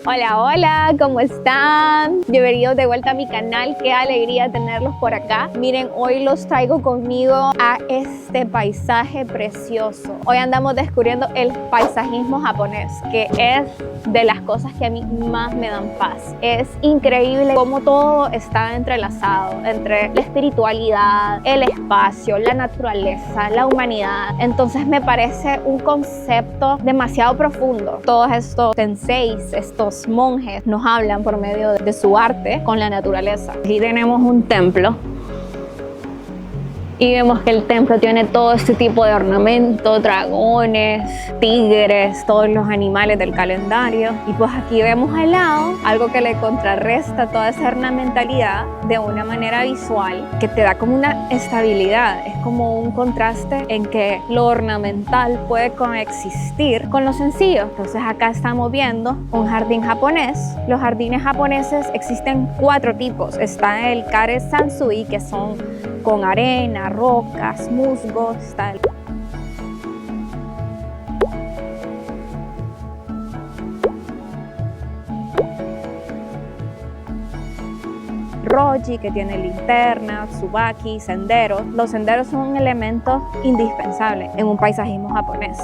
Hola, hola, ¿cómo están? Bienvenidos de vuelta a mi canal, qué alegría tenerlos por acá. Miren, hoy los traigo conmigo a este paisaje precioso. Hoy andamos descubriendo el paisajismo japonés, que es de las cosas que a mí más me dan paz. Es increíble cómo todo está entrelazado, entre la espiritualidad, el espacio, la naturaleza, la humanidad. Entonces me parece un concepto demasiado profundo. Todos estos senseis, estos monjes nos hablan por medio de su arte con la naturaleza. Aquí tenemos un templo y vemos que el templo tiene todo este tipo de ornamento, dragones, tigres, todos los animales del calendario. Y pues aquí vemos al lado algo que le contrarresta toda esa ornamentalidad de una manera visual que te da como una estabilidad. Es como un contraste en que lo ornamental puede coexistir con lo sencillo. Entonces acá estamos viendo un jardín japonés. Los jardines japoneses existen 4 tipos. Está el Kare Sansui, que son con arena, rocas, musgos, está el Roji, que tiene linterna, tsubaki, senderos. Los senderos son un elemento indispensable en un paisajismo japonés.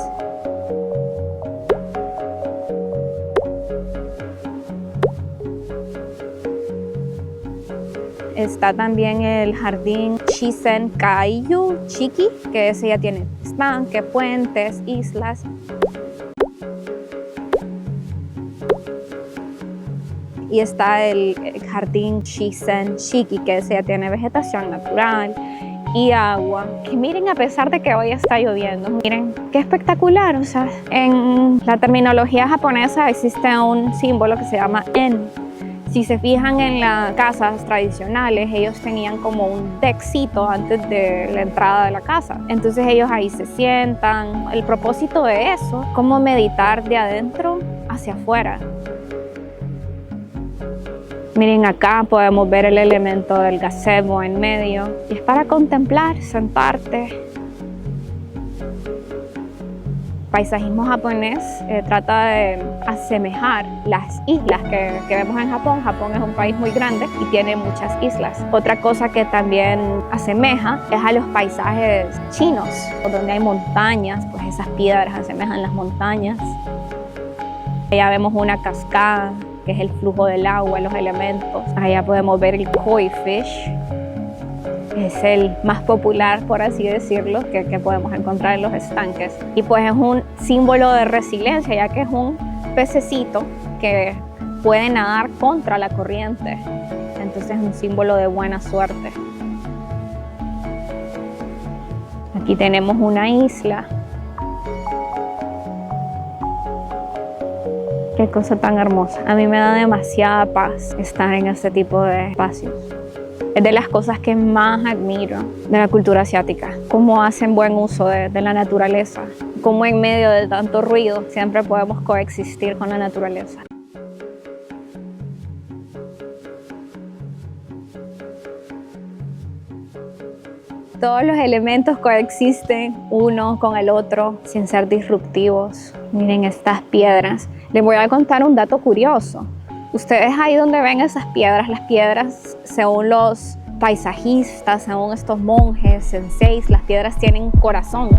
Está también el jardín Shisen Kaiyu Chiki, que ese ya tiene estanques, puentes, islas. Y está el jardín Shisen Shiki, que ese ya tiene vegetación natural y agua. Que miren, a pesar de que hoy está lloviendo, miren qué espectacular. O sea, en la terminología japonesa existe un símbolo que se llama en. Si se fijan en las casas tradicionales, ellos tenían como un deckcito antes de la entrada de la casa. Entonces ellos ahí se sientan. El propósito de eso, como meditar de adentro hacia afuera. Miren, acá podemos ver el elemento del gazebo en medio. Y es para contemplar, sentarte. Paisajismo japonés trata de asemejar las islas que vemos en Japón. Japón es un país muy grande y tiene muchas islas. Otra cosa que también asemeja es a los paisajes chinos, donde hay montañas, pues esas piedras asemejan las montañas. Allá vemos una cascada, que es el flujo del agua, los elementos. Allá podemos ver el koi fish. Es el más popular, por así decirlo, que podemos encontrar en los estanques. Y pues es un símbolo de resiliencia, ya que es un pececito que puede nadar contra la corriente. Entonces es un símbolo de buena suerte. Aquí tenemos una isla. Qué cosa tan hermosa. A mí me da demasiada paz estar en este tipo de espacios. Es de las cosas que más admiro de la cultura asiática, cómo hacen buen uso de la naturaleza, cómo en medio de tanto ruido siempre podemos coexistir con la naturaleza. Todos los elementos coexisten uno con el otro sin ser disruptivos. Miren estas piedras. Les voy a contar un dato curioso. Ustedes ahí donde ven esas piedras, las piedras, según los paisajistas, según estos monjes, senseis, las piedras tienen corazón.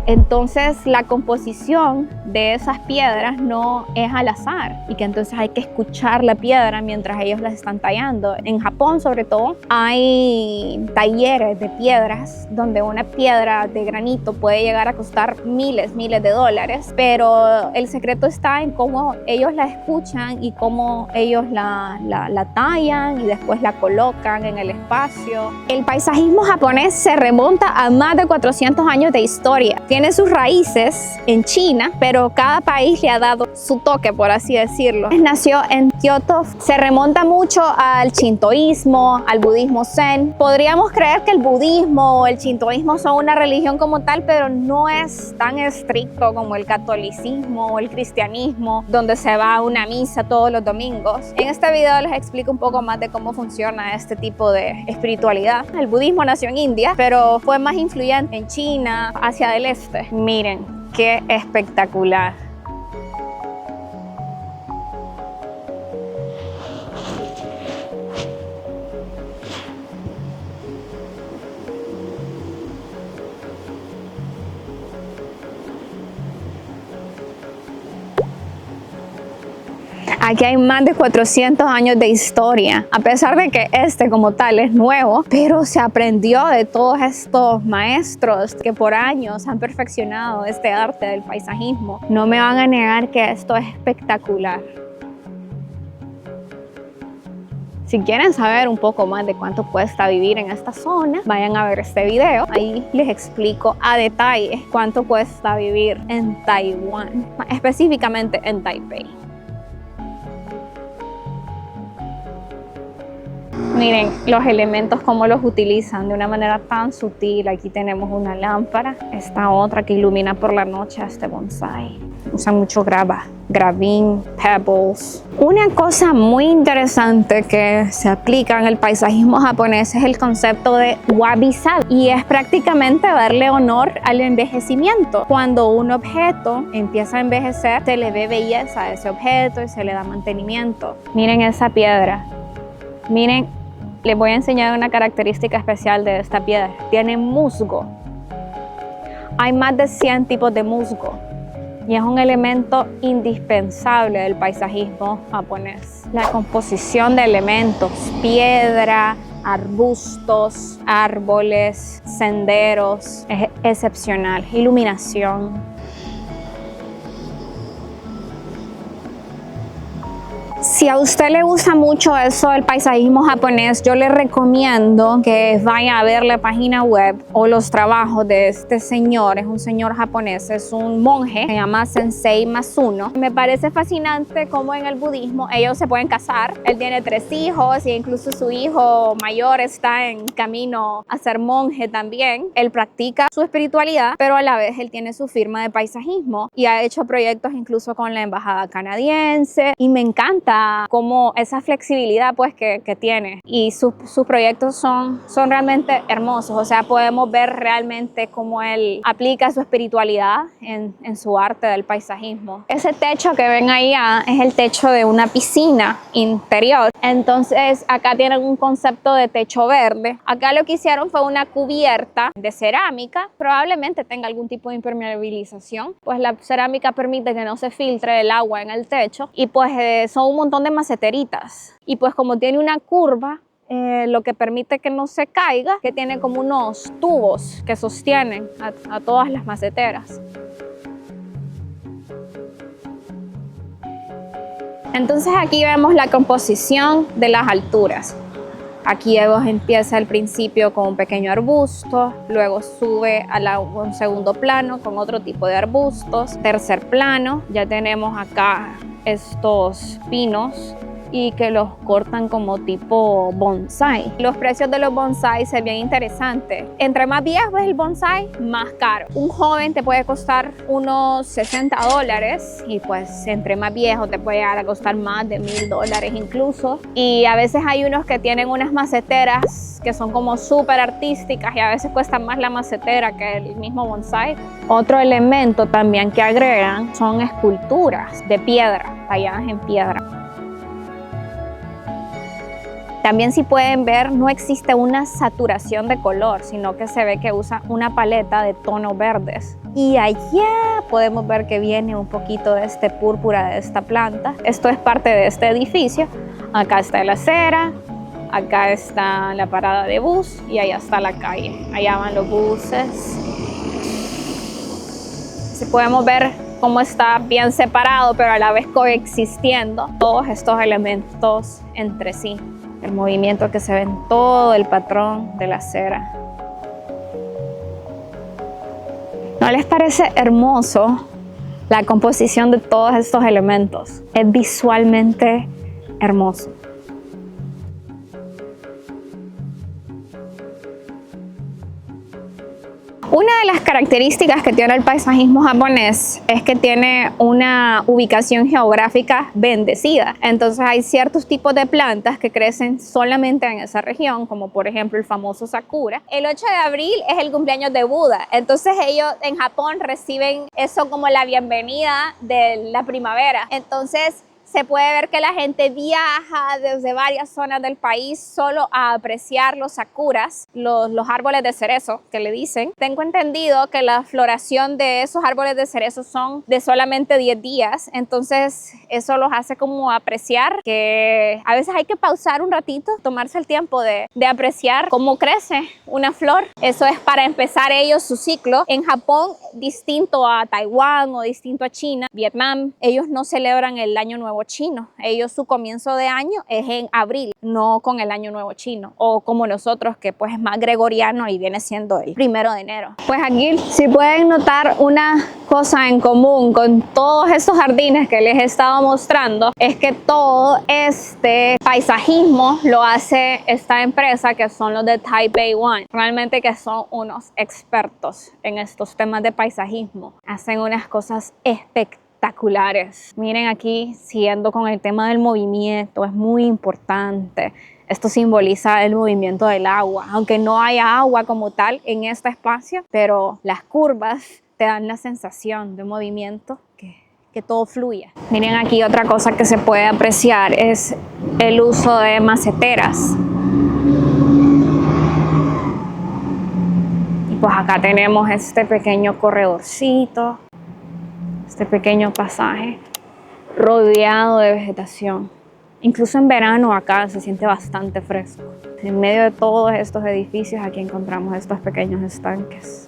Entonces la composición de esas piedras no es al azar y que entonces hay que escuchar la piedra mientras ellos las están tallando. En Japón sobre todo hay talleres de piedras donde una piedra de granito puede llegar a costar miles de dólares, pero el secreto está en cómo ellos la escuchan y cómo ellos la tallan y después la colocan en el espacio. El paisajismo japonés se remonta a más de 400 años de historia. Tiene sus raíces en China, pero cada país le ha dado su toque, por así decirlo. Nació en Kioto, se remonta mucho al shintoísmo, al budismo zen. Podríamos creer que el budismo o el shintoísmo son una religión como tal, pero no es tan estricto como el catolicismo o el cristianismo, donde se va a una misa todos los domingos. En este video les explico un poco más de cómo funciona este tipo de espiritualidad. El budismo nació en India, pero fue más influyente en China, Asia del Este, este. Miren, qué espectacular. Aquí hay más de 400 años de historia, a pesar de que este como tal es nuevo, pero se aprendió de todos estos maestros que por años han perfeccionado este arte del paisajismo. No me van a negar que esto es espectacular. Si quieren saber un poco más de cuánto cuesta vivir en esta zona, vayan a ver este video. Ahí les explico a detalle cuánto cuesta vivir en Taiwán, específicamente en Taipei. Miren los elementos, cómo los utilizan de una manera tan sutil. Aquí tenemos una lámpara, esta otra que ilumina por la noche a este bonsai. Usan mucho gravín, pebbles. Una cosa muy interesante que se aplica en el paisajismo japonés es el concepto de wabi-sabi, y es prácticamente darle honor al envejecimiento. Cuando un objeto empieza a envejecer, se le ve belleza a ese objeto y se le da mantenimiento. Miren esa piedra. Miren, les voy a enseñar una característica especial de esta piedra. Tiene musgo. Hay más de 100 tipos de musgo y es un elemento indispensable del paisajismo japonés. La composición de elementos, piedra, arbustos, árboles, senderos, es excepcional. Iluminación. Si a usted le gusta mucho eso del paisajismo japonés, yo le recomiendo que vaya a ver la página web o los trabajos de este señor. Es un señor japonés, es un monje, se llama Sensei Masuno. Me parece fascinante cómo en el budismo ellos se pueden casar. Él tiene 3 hijos e incluso su hijo mayor está en camino a ser monje también. Él practica su espiritualidad, pero a la vez él tiene su firma de paisajismo y ha hecho proyectos incluso con la embajada canadiense, y me encanta como esa flexibilidad pues que tiene, y sus proyectos son realmente hermosos. O sea, podemos ver realmente cómo él aplica su espiritualidad en su arte del paisajismo. Ese techo que ven ahí es el techo de una piscina interior. Entonces acá tienen un concepto de techo verde. Acá lo que hicieron fue una cubierta de cerámica, probablemente tenga algún tipo de impermeabilización, pues la cerámica permite que no se filtre el agua en el techo, y pues son un montón de maceteritas, y pues como tiene una curva, lo que permite que no se caiga, que tiene como unos tubos que sostienen a todas las maceteras. Entonces aquí vemos la composición de las alturas. Aquí empieza al principio con un pequeño arbusto, luego sube a un segundo plano con otro tipo de arbustos, tercer plano, ya tenemos acá estos pinos y que los cortan como tipo bonsai. Los precios de los bonsai se ven interesantes. Entre más viejo es el bonsai, más caro. Un joven te puede costar unos $60 y pues entre más viejo te puede llegar a costar más de $1000 incluso. Y a veces hay unos que tienen unas maceteras que son como súper artísticas y a veces cuesta más la macetera que el mismo bonsai. Otro elemento también que agregan son esculturas de piedra, talladas en piedra. También, si pueden ver, no existe una saturación de color, sino que se ve que usa una paleta de tonos verdes. Y allá podemos ver que viene un poquito de este púrpura de esta planta. Esto es parte de este edificio. Acá está la acera, acá está la parada de bus y allá está la calle. Allá van los buses. Si podemos ver cómo está bien separado, pero a la vez coexistiendo todos estos elementos entre sí. El movimiento que se ve en todo el patrón de la acera. ¿No les parece hermoso la composición de todos estos elementos? Es visualmente hermoso. Una de las características que tiene el paisajismo japonés es que tiene una ubicación geográfica bendecida. Entonces hay ciertos tipos de plantas que crecen solamente en esa región, como por ejemplo el famoso sakura. El 8 de abril es el cumpleaños de Buda. Entonces ellos en Japón reciben eso como la bienvenida de la primavera. Entonces se puede ver que la gente viaja desde varias zonas del país solo a apreciar los sakuras, los árboles de cerezo que le dicen. Tengo entendido que la floración de esos árboles de cerezo son de solamente 10 días, entonces eso los hace como apreciar, que a veces hay que pausar un ratito, tomarse el tiempo de apreciar cómo crece una flor. Eso es para empezar ellos su ciclo. En Japón, distinto a Taiwán o distinto a China, Vietnam, ellos no celebran el Año Nuevo Chino. Ellos su comienzo de año es en abril, no con el Año Nuevo Chino, o como nosotros que pues es más gregoriano y viene siendo el 1 de enero. Pues aquí si pueden notar una cosa en común con todos estos jardines que les he estado mostrando, es que todo este paisajismo lo hace esta empresa, que son los de Taipei One. Realmente que son unos expertos en estos temas de paisajismo. Hacen unas cosas espectaculares. Miren aquí, siguiendo con el tema del movimiento, es muy importante. Esto simboliza el movimiento del agua, aunque no haya agua como tal en este espacio, pero las curvas te dan la sensación de movimiento, que todo fluye. Miren aquí otra cosa que se puede apreciar es el uso de maceteras. Y pues acá tenemos este pequeño corredorcito, este pequeño pasaje rodeado de vegetación. Incluso en verano acá se siente bastante fresco. En medio de todos estos edificios aquí encontramos estos pequeños estanques.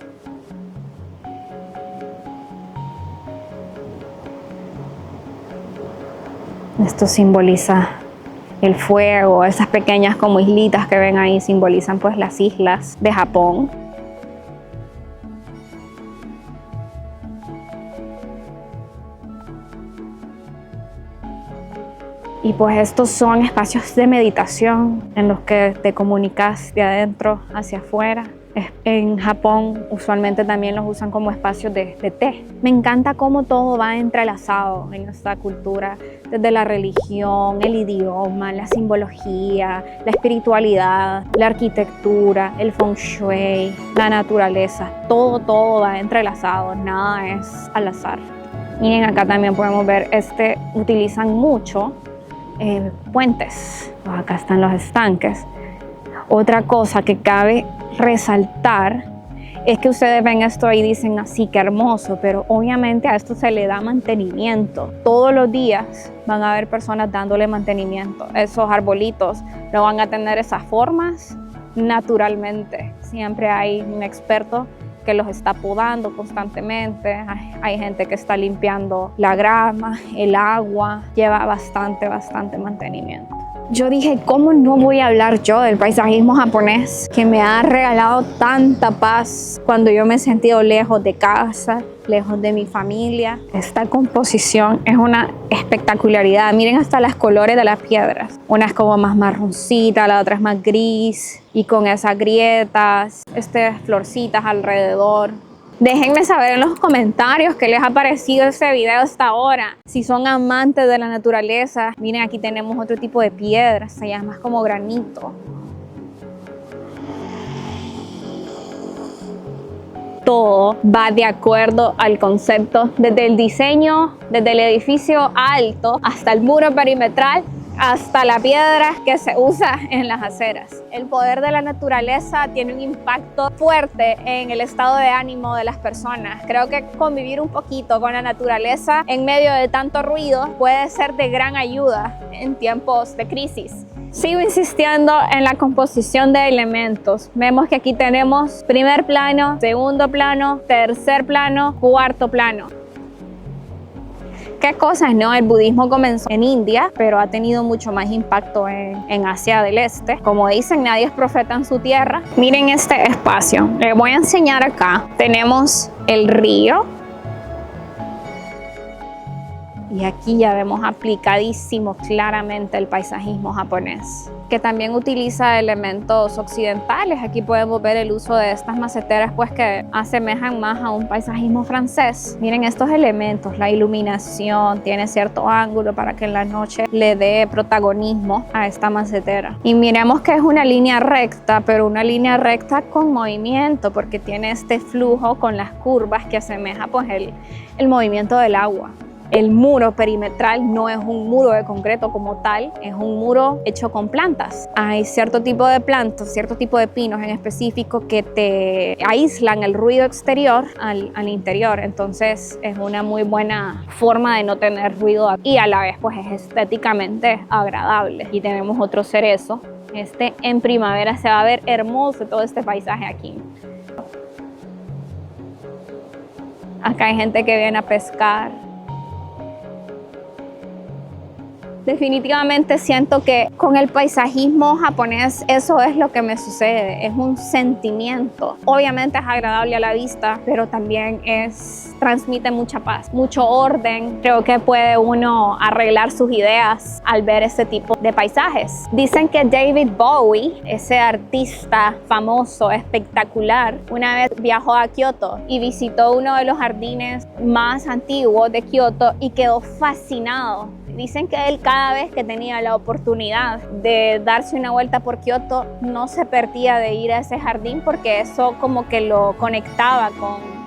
Esto simboliza el fuego, esas pequeñas como islitas que ven ahí simbolizan pues las islas de Japón. Y pues estos son espacios de meditación en los que te comunicas de adentro hacia afuera. En Japón usualmente también los usan como espacios de té. Me encanta cómo todo va entrelazado en esta cultura, desde la religión, el idioma, la simbología, la espiritualidad, la arquitectura, el feng shui, la naturaleza. Todo va entrelazado, nada es al azar. Miren, acá también podemos ver, utilizan mucho puentes. Pues acá están los estanques. Otra cosa que cabe resaltar es que ustedes ven esto y dicen así, qué hermoso, pero obviamente a esto se le da mantenimiento. Todos los días van a haber personas dándole mantenimiento. Esos arbolitos no van a tener esas formas naturalmente. Siempre hay un experto que los está podando constantemente. Hay gente que está limpiando la grama, el agua. Lleva bastante mantenimiento. Yo dije, ¿cómo no voy a hablar yo del paisajismo japonés que me ha regalado tanta paz cuando yo me he sentido lejos de casa, lejos de mi familia? Esta composición es una espectacularidad. Miren hasta los colores de las piedras. Una es como más marroncita, la otra es más gris y con esas grietas, florcitas alrededor. Déjenme saber en los comentarios qué les ha parecido este video hasta ahora. Si son amantes de la naturaleza, miren aquí tenemos otro tipo de piedra, se llama como granito. Todo va de acuerdo al concepto, desde el diseño, desde el edificio alto hasta el muro perimetral, hasta la piedra que se usa en las aceras. El poder de la naturaleza tiene un impacto fuerte en el estado de ánimo de las personas. Creo que convivir un poquito con la naturaleza en medio de tanto ruido puede ser de gran ayuda en tiempos de crisis. Sigo insistiendo en la composición de elementos. Vemos que aquí tenemos primer plano, segundo plano, tercer plano, cuarto plano. ¿Qué cosas, no? El budismo comenzó en India, pero ha tenido mucho más impacto en Asia del Este. Como dicen, nadie es profeta en su tierra. Miren este espacio. Les voy a enseñar acá. Tenemos el río. Y aquí ya vemos aplicadísimo claramente el paisajismo japonés, que también utiliza elementos occidentales. Aquí podemos ver el uso de estas maceteras pues que asemejan más a un paisajismo francés. Miren estos elementos, la iluminación tiene cierto ángulo para que en la noche le dé protagonismo a esta macetera. Y miremos que es una línea recta, pero una línea recta con movimiento, porque tiene este flujo con las curvas que asemeja pues el movimiento del agua. El muro perimetral no es un muro de concreto como tal, es un muro hecho con plantas. Hay cierto tipo de plantas, cierto tipo de pinos en específico que te aíslan el ruido exterior al interior. Entonces es una muy buena forma de no tener ruido y a la vez pues es estéticamente agradable. Y tenemos otro cerezo. En primavera se va a ver hermoso todo este paisaje aquí. Acá hay gente que viene a pescar. Definitivamente siento que con el paisajismo japonés eso es lo que me sucede, es un sentimiento. Obviamente es agradable a la vista, pero también transmite mucha paz, mucho orden. Creo que puede uno arreglar sus ideas al ver ese tipo de paisajes. Dicen que David Bowie, ese artista famoso, espectacular, una vez viajó a Kioto y visitó uno de los jardines más antiguos de Kioto y quedó fascinado. Dicen que él cada vez que tenía la oportunidad de darse una vuelta por Kioto no se perdía de ir a ese jardín porque eso como que lo conectaba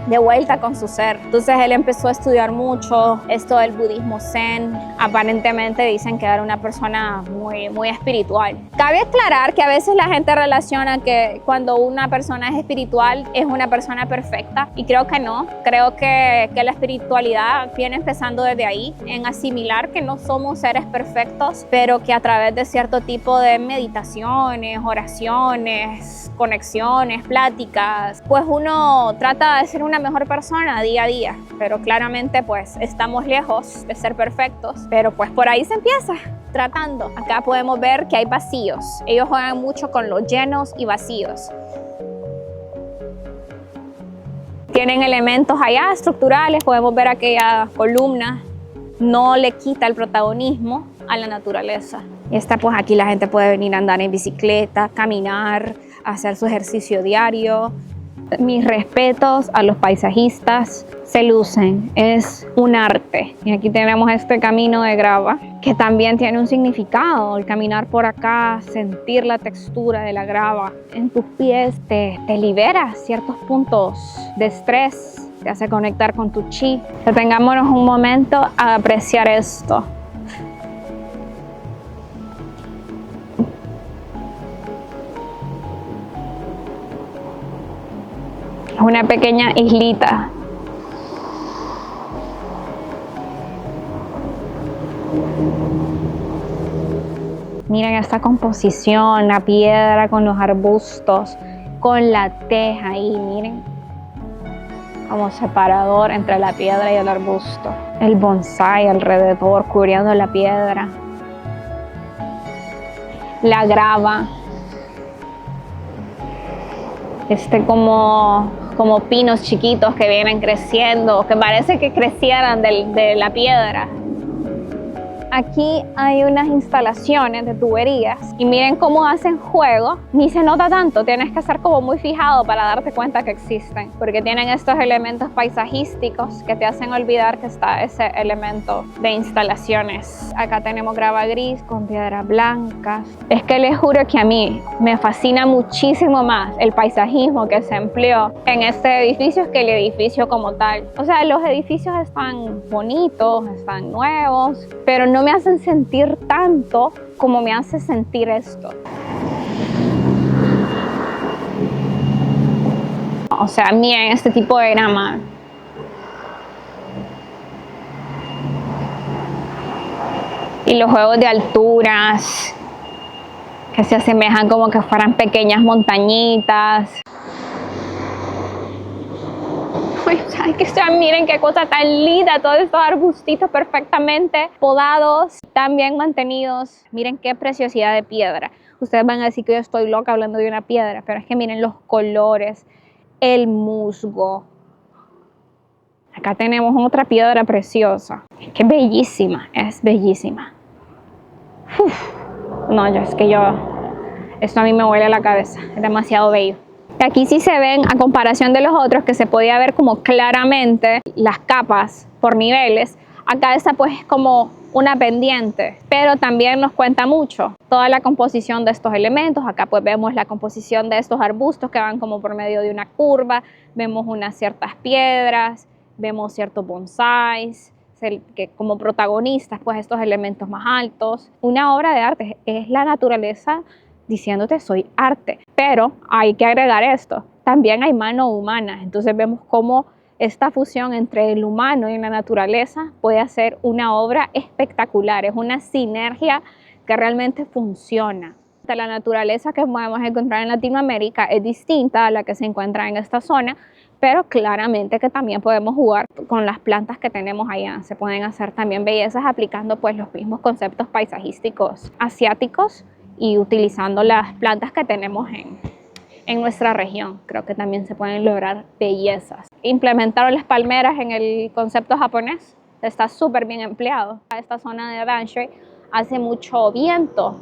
de vuelta con su ser. Entonces él empezó a estudiar mucho esto del budismo zen. Aparentemente dicen que era una persona muy, muy espiritual. Cabe aclarar que a veces la gente relaciona que cuando una persona es espiritual es una persona perfecta y creo que no. Creo que la espiritualidad viene empezando desde ahí, en asimilar que no somos seres perfectos, pero que a través de cierto tipo de meditaciones, oraciones, conexiones, pláticas, pues uno trata de ser una mejor persona día a día, pero claramente pues estamos lejos de ser perfectos, pero pues por ahí se empieza tratando. Acá podemos ver que hay vacíos. Ellos juegan mucho con los llenos y vacíos. Tienen elementos allá estructurales, podemos ver aquella columna, no le quita el protagonismo a la naturaleza. Y pues aquí la gente puede venir a andar en bicicleta, caminar, hacer su ejercicio diario. Mis respetos a los paisajistas, se lucen, es un arte. Y aquí tenemos este camino de grava que también tiene un significado. El caminar por acá, sentir la textura de la grava en tus pies te libera ciertos puntos de estrés, te hace conectar con tu chi. Detengámonos un momento a apreciar esto. Es una pequeña islita. Miren esta composición, la piedra con los arbustos, con la teja ahí, miren, como separador entre la piedra y el arbusto. El bonsái alrededor cubriendo la piedra. La grava. Como pinos chiquitos que vienen creciendo, que parece que crecieran de la piedra. Aquí hay unas instalaciones de tuberías y miren cómo hacen juego. Ni se nota tanto, tienes que estar como muy fijado para darte cuenta que existen, porque tienen estos elementos paisajísticos que te hacen olvidar que está ese elemento de instalaciones. Acá tenemos grava gris con piedras blancas. Es que les juro que a mí me fascina muchísimo más el paisajismo que se empleó en este edificio que el edificio como tal. O sea, los edificios están bonitos, están nuevos, pero no me hacen sentir tanto como me hace sentir esto. O sea, miren este tipo de grama. Y los juegos de alturas que se asemejan como que fueran pequeñas montañitas. Ay, miren qué cosa tan linda, todos estos arbustitos perfectamente podados, tan bien mantenidos. Miren qué preciosidad de piedra. Ustedes van a decir que yo estoy loca hablando de una piedra, pero es que miren los colores, el musgo. Acá tenemos otra piedra preciosa. Qué bellísima, es bellísima. Uf, no, esto a mí me huele la cabeza, es demasiado bello. Aquí sí se ven, a comparación de los otros, que se podía ver como claramente las capas por niveles. Acá esta pues es como una pendiente, pero también nos cuenta mucho toda la composición de estos elementos. Acá pues vemos la composición de estos arbustos que van como por medio de una curva, vemos unas ciertas piedras, vemos ciertos bonsáis, que como protagonistas pues estos elementos más altos. Una obra de arte es la naturaleza diciéndote soy arte, pero hay que agregar esto, también hay mano humana. Entonces vemos cómo esta fusión entre el humano y la naturaleza puede hacer una obra espectacular, es una sinergia que realmente funciona. La naturaleza que podemos encontrar en Latinoamérica es distinta a la que se encuentra en esta zona, pero claramente que también podemos jugar con las plantas que tenemos allá. Se pueden hacer también bellezas aplicando pues los mismos conceptos paisajísticos asiáticos y utilizando las plantas que tenemos en nuestra región. Creo que también se pueden lograr bellezas. Implementaron las palmeras en el concepto japonés, está súper bien empleado. Esta zona de Danshui hace mucho viento.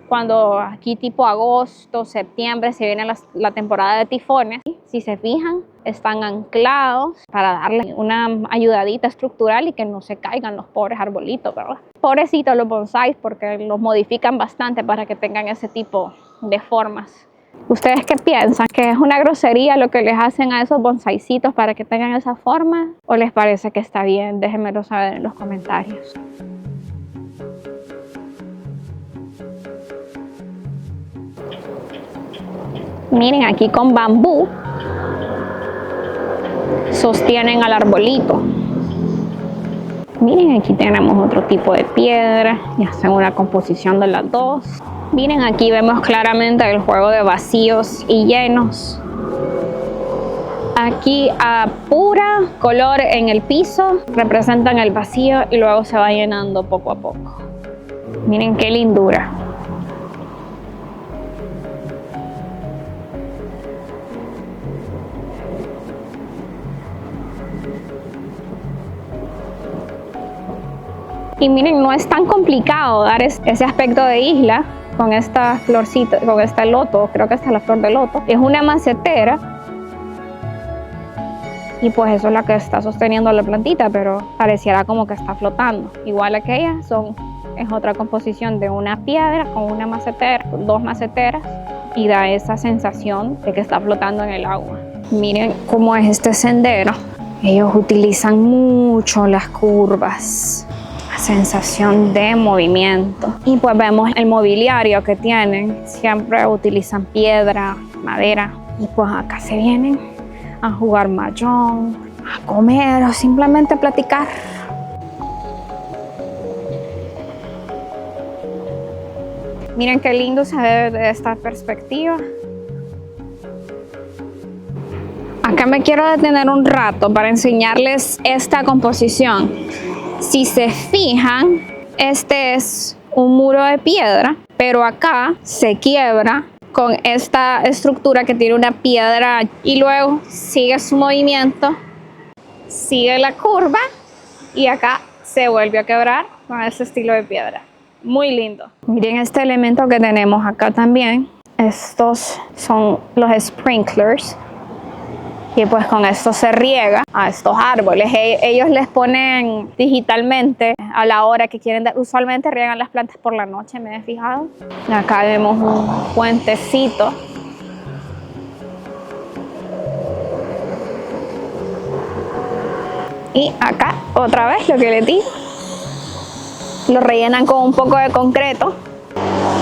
Cuando aquí tipo agosto, septiembre se viene la temporada de tifones, si se fijan, están anclados para darle una ayudadita estructural y que no se caigan los pobres arbolitos, ¿verdad? Pobrecitos los bonsáis, porque los modifican bastante para que tengan ese tipo de formas. ¿Ustedes qué piensan? ¿Que es una grosería lo que les hacen a esos bonsaicitos para que tengan esa forma? ¿O les parece que está bien? Déjenmelo saber en los comentarios. Miren, aquí con bambú sostienen al arbolito. Miren, aquí tenemos otro tipo de piedra y hacen una composición de las dos. Miren, aquí vemos claramente el juego de vacíos y llenos. Aquí a pura color en el piso representan el vacío y luego se va llenando poco a poco. Miren qué lindura. Y miren, no es tan complicado dar ese aspecto de isla con esta florcita, con este loto, creo que esta es la flor de loto. Es una macetera y pues eso es la que está sosteniendo la plantita, pero pareciera como que está flotando. Igual aquella es otra composición de una piedra con una macetera, dos maceteras, y da esa sensación de que está flotando en el agua. Miren cómo es este sendero. Ellos utilizan mucho las curvas, sensación de movimiento, y pues vemos el mobiliario que tienen. Siempre utilizan piedra, madera, y pues acá se vienen a jugar mahjong, a comer o simplemente platicar. Miren qué lindo se ve de esta perspectiva. Acá me quiero detener un rato para enseñarles esta composición. Si se fijan, este es un muro de piedra, pero acá se quiebra con esta estructura que tiene una piedra y luego sigue su movimiento, sigue la curva y acá se vuelve a quebrar con ese estilo de piedra. Muy lindo. Miren este elemento que tenemos acá también. Estos son los sprinklers. Y pues con esto se riega a estos árboles. Ellos les ponen digitalmente a la hora que quieren. Usualmente riegan las plantas por la noche, me he fijado. Acá vemos un puentecito. Y acá otra vez lo que les di. Lo rellenan con un poco de concreto.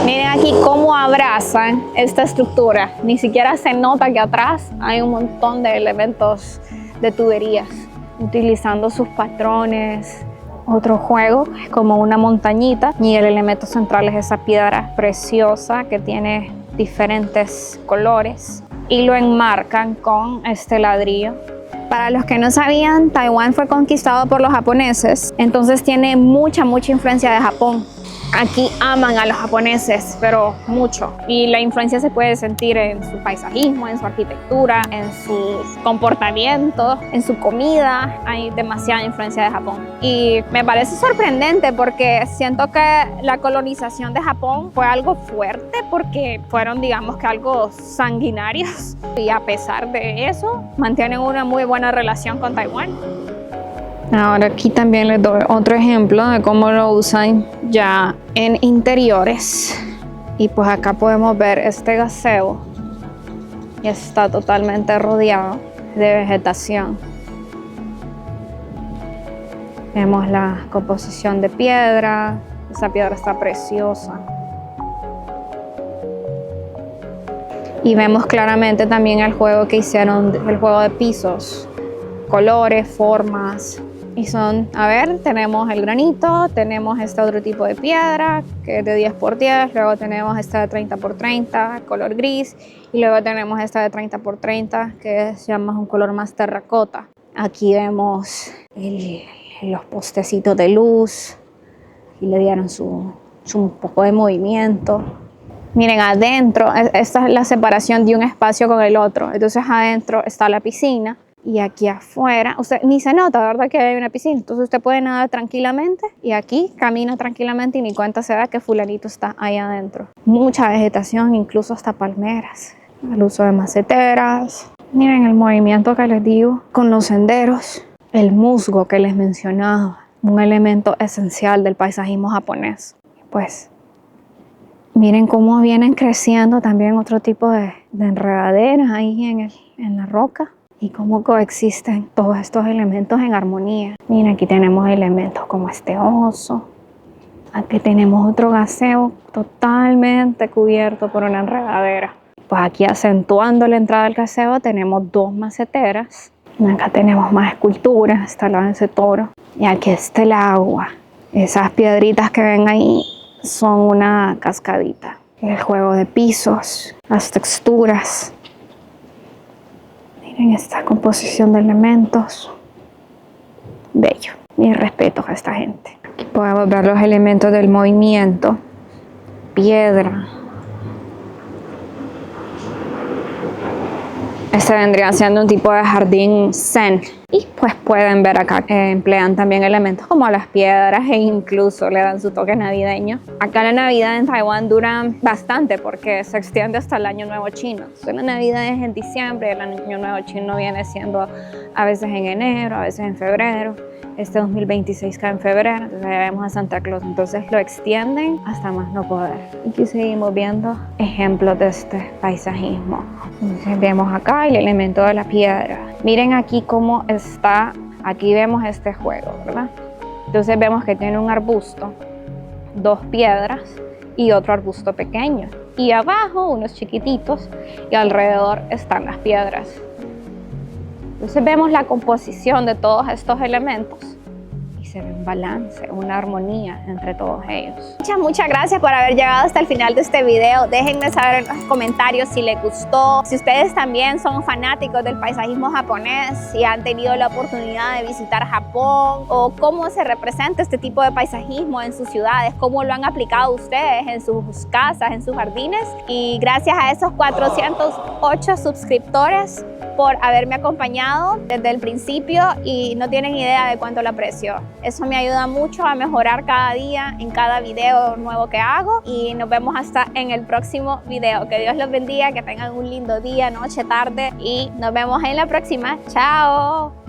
Miren aquí cómo abrazan esta estructura. Ni siquiera se nota que atrás hay un montón de elementos de tuberías, utilizando sus patrones. Otro juego es como una montañita y el elemento central es esa piedra preciosa que tiene diferentes colores y lo enmarcan con este ladrillo. Para los que no sabían, Taiwán fue conquistado por los japoneses, entonces tiene mucha influencia de Japón. Aquí aman a los japoneses, pero mucho. Y la influencia se puede sentir en su paisajismo, en su arquitectura, en sus comportamientos, en su comida. Hay demasiada influencia de Japón. Y me parece sorprendente porque siento que la colonización de Japón fue algo fuerte porque fueron, digamos que algo sanguinarios. Y a pesar de eso, mantienen una muy buena relación con Taiwán. Ahora aquí también les doy otro ejemplo de cómo lo usan ya en interiores. Y pues acá podemos ver este gazebo y está totalmente rodeado de vegetación. Vemos la composición de piedra. Esta piedra está preciosa. Y vemos claramente también el juego que hicieron, el juego de pisos, colores, formas. Y son, a ver, tenemos el granito, tenemos este otro tipo de piedra que es de 10x10, luego tenemos esta de 30x30, color gris, y luego tenemos esta de 30x30 que se llama un color más terracota. Aquí vemos los postecitos de luz y le dieron un poco de movimiento. Miren, adentro, esta es la separación de un espacio con el otro. Entonces adentro está la piscina. Y aquí afuera, usted ni se nota, ¿verdad?, que hay una piscina. Entonces usted puede nadar tranquilamente y aquí camina tranquilamente y ni cuenta se da que fulanito está ahí adentro. Mucha vegetación, incluso hasta palmeras. El uso de maceteras. Miren el movimiento que les digo con los senderos. El musgo que les mencionaba, un elemento esencial del paisajismo japonés. Pues miren cómo vienen creciendo también otro tipo de enredaderas ahí en la roca. Y cómo coexisten todos estos elementos en armonía. Miren, aquí tenemos elementos como este oso. Aquí tenemos otro gazebo totalmente cubierto por una enredadera. Pues aquí acentuando la entrada del gazebo tenemos dos maceteras. Acá tenemos más esculturas, está la de ese toro. Y aquí está el agua. Esas piedritas que ven ahí son una cascadita. El juego de pisos, las texturas. Miren esta composición de elementos. Bello. Mis respetos a esta gente. Aquí podemos ver los elementos del movimiento. Piedra. Este vendría siendo un tipo de jardín zen. Y pues pueden ver acá que emplean también elementos como las piedras e incluso le dan su toque navideño. Acá la Navidad en Taiwán dura bastante porque se extiende hasta el Año Nuevo Chino. Entonces, la Navidad es en diciembre, el Año Nuevo Chino viene siendo a veces en enero, a veces en febrero. Este 2026 cae en febrero, entonces ya vemos a Santa Claus. Entonces lo extienden hasta más no poder. Y aquí seguimos viendo ejemplos de este paisajismo. Entonces vemos acá el elemento de la piedra. Miren aquí cómo está, aquí vemos este juego, ¿verdad? Entonces vemos que tiene un arbusto, dos piedras y otro arbusto pequeño. Y abajo unos chiquititos y alrededor están las piedras. Entonces vemos la composición de todos estos elementos y se ve un balance, una armonía entre todos ellos. Muchas gracias por haber llegado hasta el final de este video. Déjenme saber en los comentarios si les gustó, si ustedes también son fanáticos del paisajismo japonés, si han tenido la oportunidad de visitar Japón o cómo se representa este tipo de paisajismo en sus ciudades, cómo lo han aplicado ustedes en sus casas, en sus jardines. Y gracias a esos 408 suscriptores por haberme acompañado desde el principio y no tienen idea de cuánto lo aprecio. Eso me ayuda mucho a mejorar cada día en cada video nuevo que hago y nos vemos hasta en el próximo video. Que Dios los bendiga, que tengan un lindo día, noche, tarde y nos vemos en la próxima. ¡Chao!